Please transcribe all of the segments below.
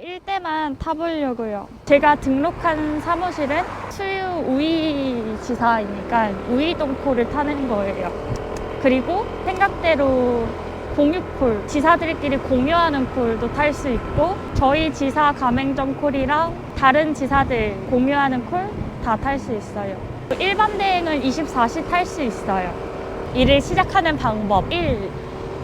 일대만 타보려고요. 제가 등록한 사무실은 수유 우이지사이니까 우이동콜을 타는 거예요. 그리고 생각대로 공유콜, 지사들끼리 공유하는 콜도 탈 수 있고 저희 지사 가맹점 콜이랑 다른 지사들 공유하는 콜 다 탈 수 있어요. 일반 대행은 24시 탈 수 있어요. 일을 시작하는 방법 1.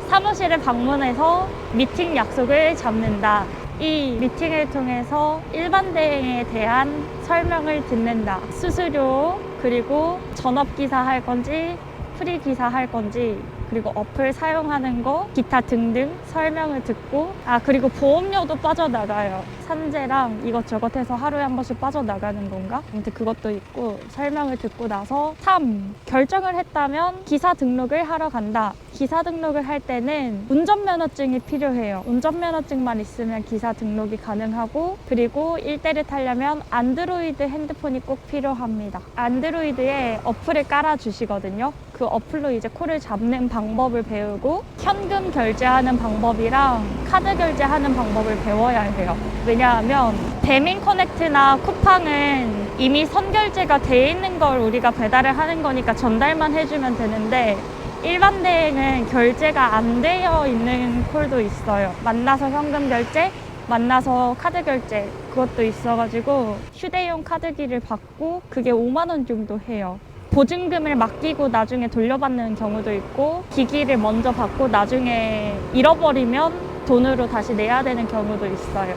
사무실을 방문해서 미팅 약속을 잡는다. 이 미팅을 통해서 일반 대행에 대한 설명을 듣는다. 수수료, 그리고 전업기사 할 건지 프리기사 할 건지, 그리고 어플 사용하는 거, 기타 등등 설명을 듣고, 그리고 보험료도 빠져나가요. 산재랑 이것저것 해서 하루에 한 번씩 빠져나가는 건가? 아무튼 그것도 있고 설명을 듣고 나서 3. 결정을 했다면 기사 등록을 하러 간다. 기사 등록을 할 때는 운전면허증이 필요해요. 운전면허증만 있으면 기사 등록이 가능하고, 그리고 일대를 타려면 안드로이드 핸드폰이 꼭 필요합니다. 안드로이드에 어플을 깔아주시거든요. 그 어플로 이제 콜을 잡는 방법을 배우고 현금 결제하는 방법이랑 카드 결제하는 방법을 배워야 해요. 왜냐하면 배민 커넥트나 쿠팡은 이미 선결제가 돼 있는 걸 우리가 배달을 하는 거니까 전달만 해주면 되는데, 일반 대행은 결제가 안 되어 있는 콜도 있어요. 만나서 현금 결제, 만나서 카드 결제, 그것도 있어가지고 휴대용 카드기를 받고 그게 5만 원 정도 해요. 보증금을 맡기고 나중에 돌려받는 경우도 있고, 기기를 먼저 받고 나중에 잃어버리면 돈으로 다시 내야 되는 경우도 있어요.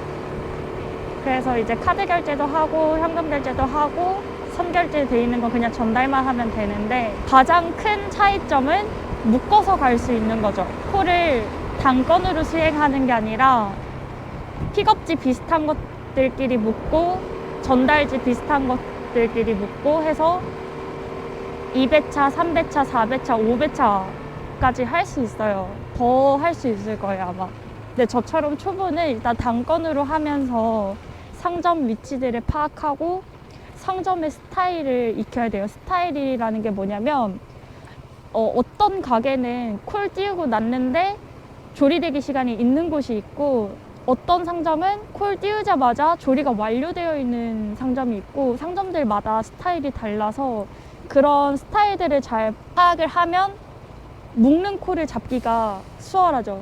그래서 이제 카드 결제도 하고 현금 결제도 하고 선결제 돼 있는 건 그냥 전달만 하면 되는데, 가장 큰 차이점은 묶어서 갈 수 있는 거죠. 콜을 단건으로 수행하는 게 아니라 픽업지 비슷한 것들끼리 묶고 전달지 비슷한 것들끼리 묶고 해서 2배차, 3배차, 4배차, 5배차까지 할 수 있어요. 더 할 수 있을 거예요, 아마. 근데 저처럼 초보는 일단 단건으로 하면서 상점 위치들을 파악하고 상점의 스타일을 익혀야 돼요. 스타일이라는 게 뭐냐면 어떤 가게는 콜 띄우고 났는데 조리대기 시간이 있는 곳이 있고, 어떤 상점은 콜 띄우자마자 조리가 완료되어 있는 상점이 있고, 상점들마다 스타일이 달라서 그런 스타일들을 잘 파악을 하면 묶는 콜을 잡기가 수월하죠.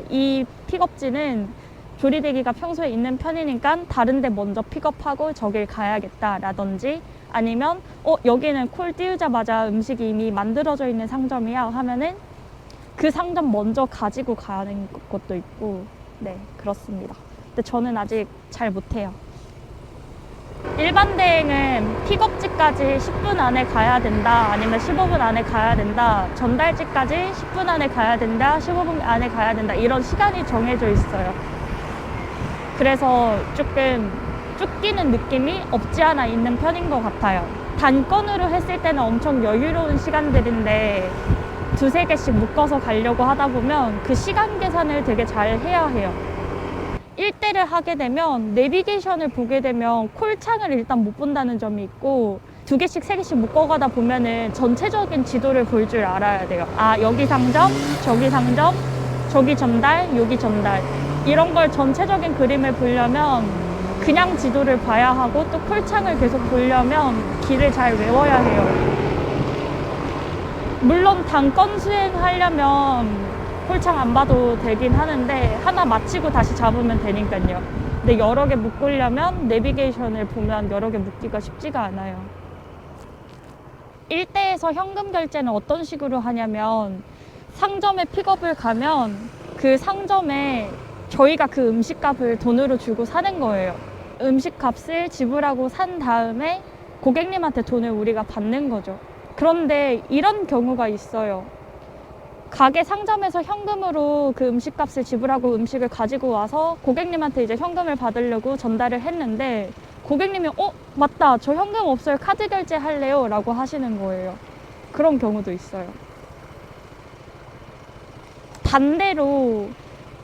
이 픽업지는 조리대기가 평소에 있는 편이니까 다른 데 먼저 픽업하고 저길 가야겠다 라든지, 아니면 여기는 콜 띄우자마자 음식이 이미 만들어져 있는 상점이야 하면은 그 상점 먼저 가지고 가는 것도 있고, 네, 그렇습니다. 근데 저는 아직 잘 못해요. 일반 대행은 픽업지까지 10분 안에 가야 된다, 아니면 15분 안에 가야 된다, 전달지까지 10분 안에 가야 된다, 15분 안에 가야 된다, 이런 시간이 정해져 있어요. 그래서 조금 쫓기는 느낌이 없지 않아 있는 편인 것 같아요. 단건으로 했을 때는 엄청 여유로운 시간들인데 두세 개씩 묶어서 가려고 하다 보면 그 시간 계산을 되게 잘 해야 해요. 일대를 하게 되면 내비게이션을 보게 되면 콜창을 일단 못 본다는 점이 있고, 두 개씩 세 개씩 묶어가다 보면은 전체적인 지도를 볼 줄 알아야 돼요. 여기 상점, 저기 상점, 저기 전달, 여기 전달, 이런 걸 전체적인 그림을 보려면 그냥 지도를 봐야 하고, 또 콜창을 계속 보려면 길을 잘 외워야 해요. 물론 단건 수행하려면 콜창 안 봐도 되긴 하는데 하나 마치고 다시 잡으면 되니까요. 근데 여러 개 묶으려면 내비게이션을 보면 여러 개 묶기가 쉽지가 않아요. 일대에서 현금 결제는 어떤 식으로 하냐면, 상점에 픽업을 가면 그 상점에 저희가 그 음식값을 돈으로 주고 사는 거예요. 음식값을 지불하고 산 다음에 고객님한테 돈을 우리가 받는 거죠. 그런데 이런 경우가 있어요. 가게 상점에서 현금으로 그 음식값을 지불하고 음식을 가지고 와서 고객님한테 이제 현금을 받으려고 전달을 했는데, 고객님이 맞다, 저 현금 없어요, 카드 결제 할래요 라고 하시는 거예요. 그런 경우도 있어요. 반대로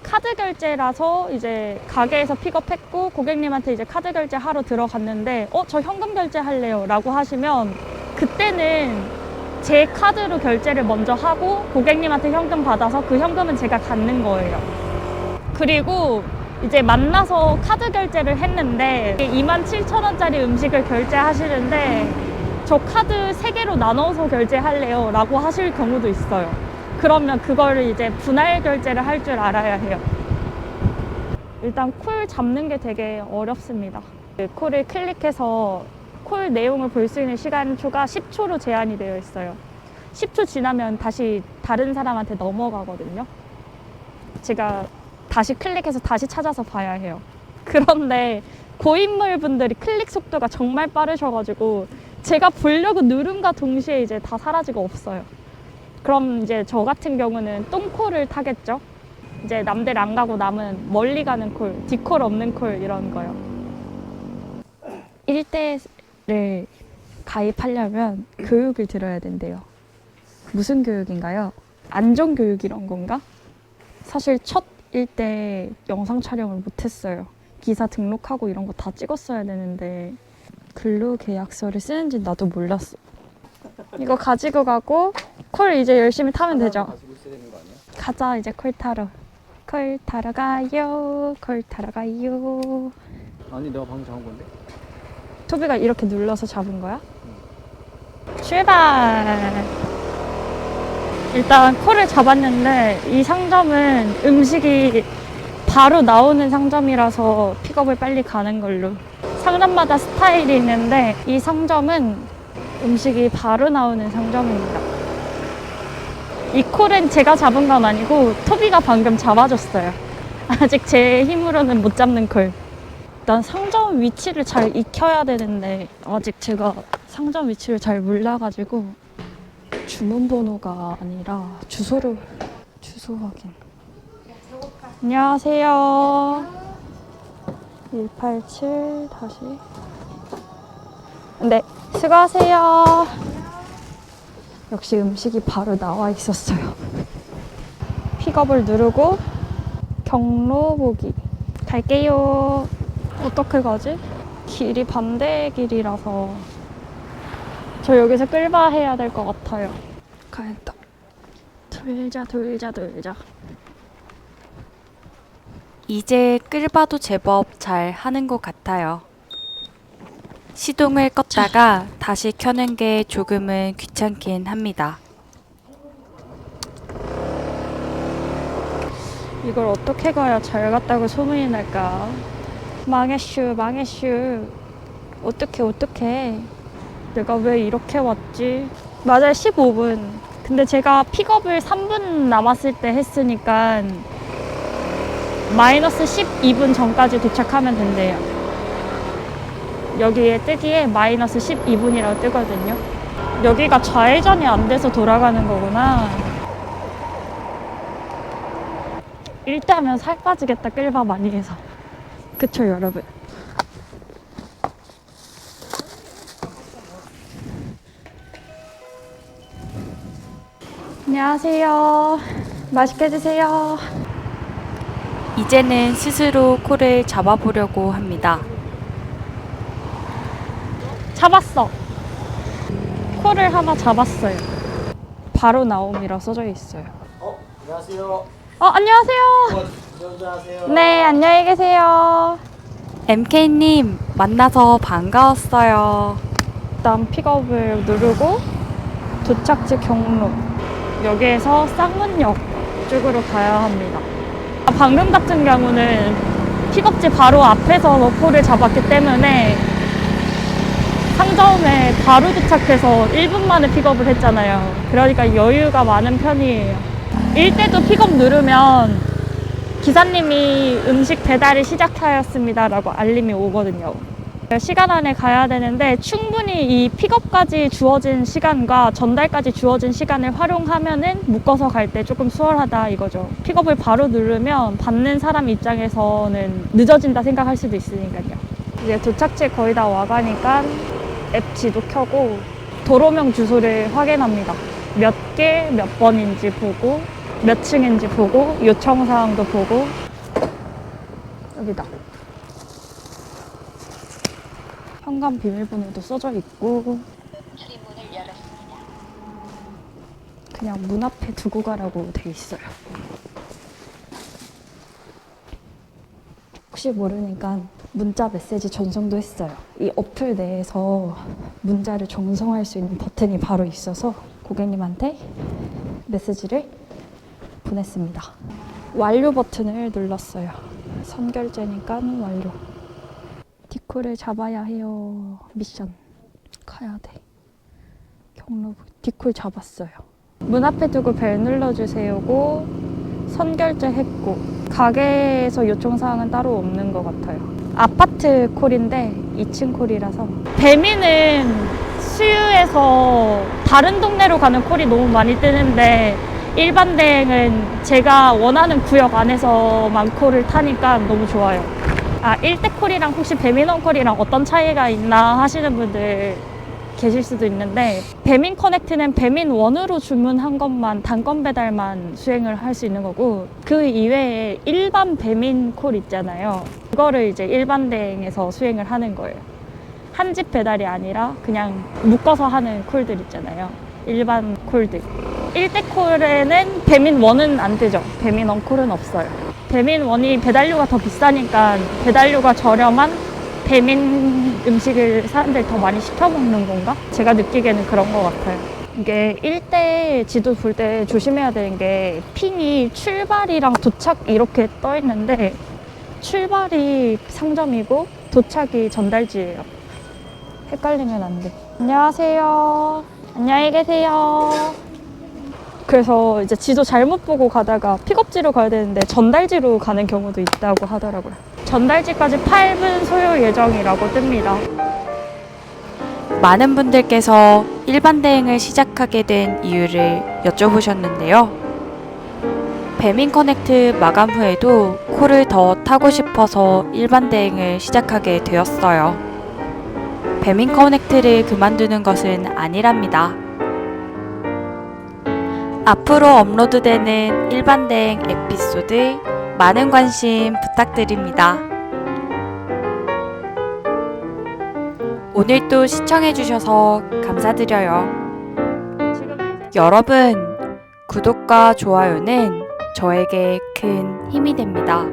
카드 결제라서 이제 가게에서 픽업했고 고객님한테 이제 카드 결제 하러 들어갔는데 저 현금 결제 할래요 라고 하시면, 그때는 제 카드로 결제를 먼저 하고 고객님한테 현금 받아서 그 현금은 제가 갖는 거예요. 그리고 이제 만나서 카드 결제를 했는데 27,000원짜리 음식을 결제하시는데 저 카드 3개로 나눠서 결제할래요 라고 하실 경우도 있어요. 그러면 그거를 이제 분할 결제를 할 줄 알아야 해요. 일단 콜 잡는 게 되게 어렵습니다. 콜을 클릭해서 콜 내용을 볼 수 있는 시간초가 10초로 제한이 되어 있어요. 10초 지나면 다시 다른 사람한테 넘어가거든요. 제가 다시 클릭해서 다시 찾아서 봐야 해요. 그런데 고인물 분들이 클릭 속도가 정말 빠르셔가지고 제가 보려고 누름과 동시에 이제 다 사라지고 없어요. 그럼 이제 저 같은 경우는 똥콜을 타겠죠. 이제 남들 안 가고 남은 멀리 가는 콜, 뒷콜 없는 콜 이런 거요. 1대를 가입하려면 교육을 들어야 된대요. 무슨 교육인가요? 안전교육 이런 건가? 사실 첫 1대 영상 촬영을 못했어요. 기사 등록하고 이런 거 다 찍었어야 되는데 근로계약서를 쓰는지 나도 몰랐어. 이거 가지고 가고 콜 이제 열심히 타면 되죠. 가자 이제 콜 타러. 콜 타러 가요. 콜 타러 가요. 아니 내가 방금 잡은 건데? 토비가 이렇게 눌러서 잡은 거야? 출발! 일단 콜을 잡았는데 이 상점은 음식이 바로 나오는 상점이라서 픽업을 빨리 가는 걸로. 상점마다 스타일이 있는데 이 상점은 음식이 바로 나오는 상점입니다. 이 콜은 제가 잡은 건 아니고 토비가 방금 잡아줬어요. 아직 제 힘으로는 못 잡는 콜. 일단 상점 위치를 잘 익혀야 되는데 아직 제가 상점 위치를 잘 몰라가지고 주문 번호가 아니라 주소 확인. 안녕하세요. 187 다시. 네, 수고하세요. 역시 음식이 바로 나와 있었어요. 픽업을 누르고 경로 보기. 갈게요. 어떻게 가지? 길이 반대 길이라서 저 여기서 끌바 해야 될 것 같아요. 가야겠다. 돌자. 이제 끌바도 제법 잘 하는 것 같아요. 시동을 껐다가 다시 켜는 게 조금은 귀찮긴 합니다. 이걸 어떻게 가야 잘 갔다고 소문이 날까? 망했슈. 어떡해. 내가 왜 이렇게 왔지? 맞아요, 15분. 근데 제가 픽업을 3분 남았을 때 했으니까 마이너스 12분 전까지 도착하면 된대요. 여기에 뜨기에 마이너스 12분이라고 뜨거든요. 여기가 좌회전이 안 돼서 돌아가는 거구나. 일단은 살 빠지겠다, 끌바 많이 해서. 그쵸, 여러분? 안녕하세요. 맛있게 드세요. 이제는 스스로 콜을 잡아보려고 합니다. 잡았어. 콜을 하나 잡았어요. 바로 나옴이라 써져 있어요. 안녕하세요. 안녕하세요. 안녕하세요. 네, 안녕히 계세요. MK님 만나서 반가웠어요. 일단 픽업을 누르고 도착지 경로. 여기에서 쌍문역 쪽으로 가야 합니다. 방금 같은 경우는 픽업지 바로 앞에서 콜을 잡았기 때문에 상점에 바로 도착해서 1분 만에 픽업을 했잖아요. 그러니까 여유가 많은 편이에요. 일대도 픽업 누르면 기사님이 음식 배달이 시작하였습니다 라고 알림이 오거든요. 시간 안에 가야 되는데 충분히 이 픽업까지 주어진 시간과 전달까지 주어진 시간을 활용하면은 묶어서 갈 때 조금 수월하다 이거죠. 픽업을 바로 누르면 받는 사람 입장에서는 늦어진다 생각할 수도 있으니까요. 이제 도착지에 거의 다 와가니까 앱 지도 켜고 도로명 주소를 확인합니다. 몇 개, 몇 번인지 보고 몇 층인지 보고 요청사항도 보고. 여기다. 현관 비밀번호도 써져 있고. 그냥 문 앞에 두고 가라고 돼 있어요. 혹시 모르니까 문자 메시지 전송도 했어요. 이 어플 내에서 문자를 전송할 수 있는 버튼이 바로 있어서 고객님한테 메시지를 보냈습니다. 완료 버튼을 눌렀어요. 선결제니까 완료. 디콜을 잡아야 해요. 미션 가야 돼. 경로 디콜 잡았어요. 문 앞에 두고 벨 눌러주세요고 선결제 했고 가게에서 요청사항은 따로 없는 것 같아요. 아파트 콜인데 2층 콜이라서 배민은 수유에서 다른 동네로 가는 콜이 너무 많이 뜨는데 일반 대행은 제가 원하는 구역 안에서만 콜을 타니까 너무 좋아요. 일대 콜이랑 혹시 배민원 콜이랑 어떤 차이가 있나 하시는 분들 계실 수도 있는데 배민 커넥트는 배민 원으로 주문한 것만 단건 배달만 수행을 할 수 있는 거고 그 이외에 일반 배민 콜 있잖아요. 그거를 이제 일반 대행에서 수행을 하는 거예요. 한 집 배달이 아니라 그냥 묶어서 하는 콜들 있잖아요. 일반 콜들. 1대 콜에는 배민 원은 안 되죠. 배민 원 콜은 없어요. 배민 원이 배달료가 더 비싸니까 배달료가 저렴한 배민 음식을 사람들이 더 많이 시켜 먹는 건가? 제가 느끼기에는 그런 것 같아요. 이게 1대 지도 볼 때 조심해야 되는 게 핀이 출발이랑 도착 이렇게 떠 있는데 출발이 상점이고 도착이 전달지예요. 헷갈리면 안 돼. 안녕하세요. 안녕히 계세요. 그래서 이제 지도 잘못 보고 가다가 픽업지로 가야 되는데 전달지로 가는 경우도 있다고 하더라고요. 전달지까지 8분 소요 예정이라고 뜹니다. 많은 분들께서 일반 대행을 시작하게 된 이유를 여쭤보셨는데요. 배민 커넥트 마감 후에도 콜을 더 타고 싶어서 일반 대행을 시작하게 되었어요. 배민 커넥트를 그만두는 것은 아니랍니다. 앞으로 업로드되는 일반 대행 에피소드 많은 관심 부탁드립니다. 오늘도 시청해주셔서 감사드려요. 여러분, 구독과 좋아요는 저에게 큰 힘이 됩니다.